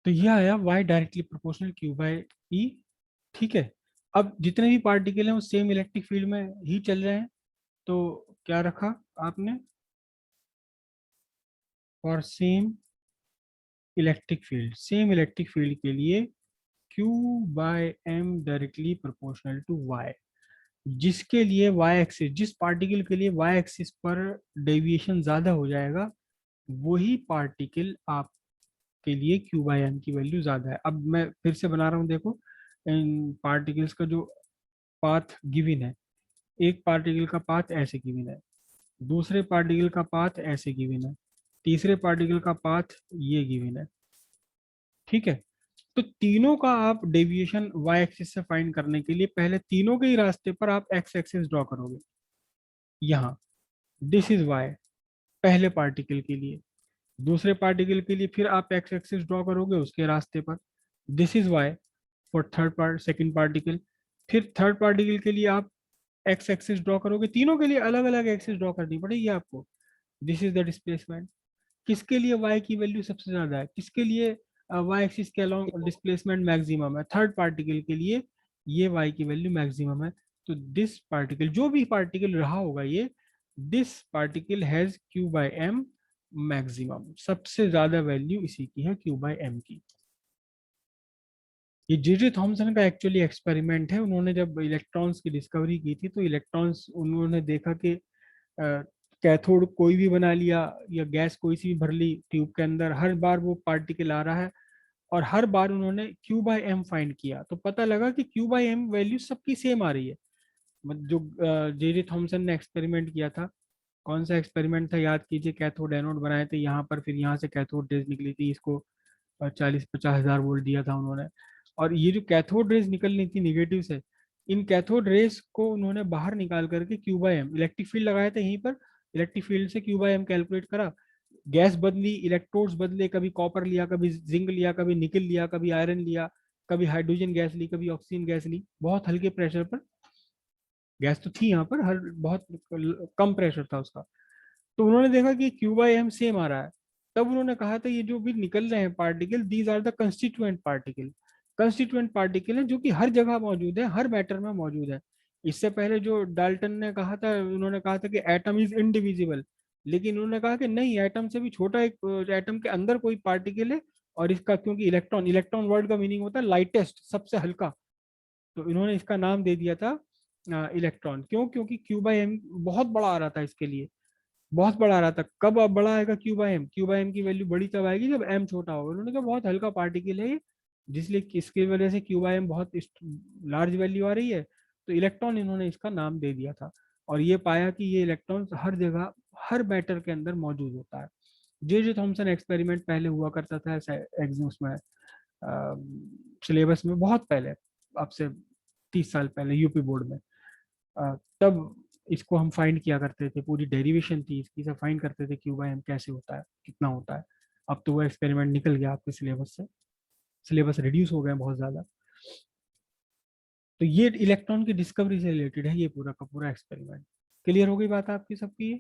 तो ये आया y directly proportional q by e। ठीक है। अब जितने भी पार्टिकल हैं वो सेम इलेक्ट्रिक फील्ड में ही चल रहे हैं, तो क्या रखा आपने, फॉर सेम इलेक्ट्रिक फील्ड के लिए q by m directly proportional to y। जिसके लिए y एक्सिस, जिस पार्टिकल के लिए y एक्सिस पर डेविएशन ज्यादा हो जाएगा, वही पार्टिकल आपके लिए q बाय m की वैल्यू ज्यादा है। अब मैं फिर से बना रहा हूँ, देखो इन पार्टिकल्स का जो पाथ गिवन है, एक पार्टिकल का पाथ ऐसे गिवन है, दूसरे पार्टिकल का पाथ ऐसे गिवन है, तीसरे पार्टिकल का पाथ ये गिवन है। ठीक है। तो तीनों का आप डेविएशन y एक्सिस से फाइंड करने के लिए पहले तीनों के ही रास्ते पर आप x एक्सिस ड्रॉ करोगे। यहाँ दिस इज y पहले पार्टिकल के लिए, दूसरे पार्टिकल के लिए फिर आप x एक्सिस ड्रॉ करोगे उसके रास्ते पर, this is y for second particle. फिर थर्ड पार्टिकल के लिए आप x एक्सिस ड्रॉ करोगे, तीनों के लिए अलग अलग एक्सिस ड्रॉ करनी पड़ेगी आपको। This is the displacement. किसके लिए y की वैल्यू सबसे ज्यादा है, किसके लिए y एक्सिस के अलोंग डिस्प्लेसमेंट मैक्सिमम है, थर्ड पार्टिकल के लिए ये y की वैल्यू मैक्सिमम है। तो दिस पार्टिकल, जो भी पार्टिकल रहा होगा ये, this particle has q by m maximum, सबसे ज्यादा वैल्यू इसी की है q बाय m की। ये जे जे थॉमसन का एक्चुअली एक्सपेरिमेंट है। उन्होंने जब इलेक्ट्रॉन्स की डिस्कवरी की थी, तो इलेक्ट्रॉन्स उन्होंने देखा कि कैथोड कोई भी बना लिया या गैस कोई सी भी भर ली ट्यूब के अंदर, हर बार वो पार्टिकल आ रहा है, और हर बार उन्होंने q बाय एम फाइंड किया, तो पता लगा कि q बाय एम वैल्यू सबकी सेम आ रही है। जो जे जे थॉमसन ने एक्सपेरिमेंट किया था, कौन सा एक्सपेरिमेंट था याद कीजिए, कैथोड एनोड बनाए थे यहाँ पर, फिर यहाँ से कैथोड रेज निकली थी, इसको 40-50 हज़ार वोल्ट दिया था उन्होंने। और ये जो कैथोड रेज निकलनी थी निगेटिव से, इन कैथोड रेज को उन्होंने बाहर निकाल करके q by m electric field लगाया था यहीं पर, इलेक्ट्रिक फील्ड से क्यू बाय एम कैलकुलेट करा, गैस बदली, इलेक्ट्रोड्स बदले, कभी कॉपर लिया, कभी जिंक लिया, कभी निकल लिया, कभी आयरन लिया, कभी हाइड्रोजन गैस ली, कभी ऑक्सीजन गैस ली, बहुत हल्के प्रेशर पर, गैस तो थी यहाँ पर, हर बहुत कम प्रेशर था उसका। तो उन्होंने देखा कि क्यू बाई एम सेम आ रहा है। तब उन्होंने कहा था ये जो भी निकल रहे हैं particle, these are the constituent particle. Constituent particle है जो कि हर जगह मौजूद है, हर मैटर में मौजूद है। इससे पहले जो डाल्टन ने कहा था, उन्होंने कहा था कि एटम इज इनडिविजिबल, लेकिन उन्होंने कहा कि नहीं, एटम से भी छोटा एक एटम के अंदर कोई पार्टिकल है, और इसका, क्योंकि इलेक्ट्रॉन, इलेक्ट्रॉन वर्ड का मीनिंग होता है लाइटेस्ट, सबसे हल्का, तो इन्होंने इसका नाम दे दिया था इलेक्ट्रॉन। क्यों? क्योंकि क्यू बाई एम बहुत बड़ा आ रहा था इसके लिए, बहुत बड़ा आ रहा था। कब अब बड़ा आएगा q by m? Q by m की वैल्यू बड़ी तब आएगी जब एम छोटा होगा। उन्होंने कहा बहुत हल्का पार्टिकल है ये, जिसलिए इसकी वजह से क्यू बाई एम बहुत लार्ज वैल्यू आ रही है, तो इलेक्ट्रॉन इन्होंने इसका नाम दे दिया था। और ये पाया कि ये इलेक्ट्रॉन हर जगह, हर मैटर के अंदर मौजूद होता है। जे जे थॉमसन एक्सपेरिमेंट पहले हुआ करता था ऐसा एग्जाम्स में, सिलेबस में बहुत पहले, अब से 30 साल पहले यूपी बोर्ड में। तब इसको हम फाइंड किया करते थे, पूरी डेरिवेशन थी इसकी, सब फाइंड करते थे क्यू बाई एम कैसे होता है, कितना होता है। अब तो वो एक्सपेरिमेंट निकल गया आपके सिलेबस से, सिलेबस रिड्यूस हो गया बहुत ज़्यादा। तो ये इलेक्ट्रॉन की डिस्कवरी से रिलेटेड है ये पूरा का पूरा एक्सपेरिमेंट। क्लियर हो गई बात आपकी सबकी?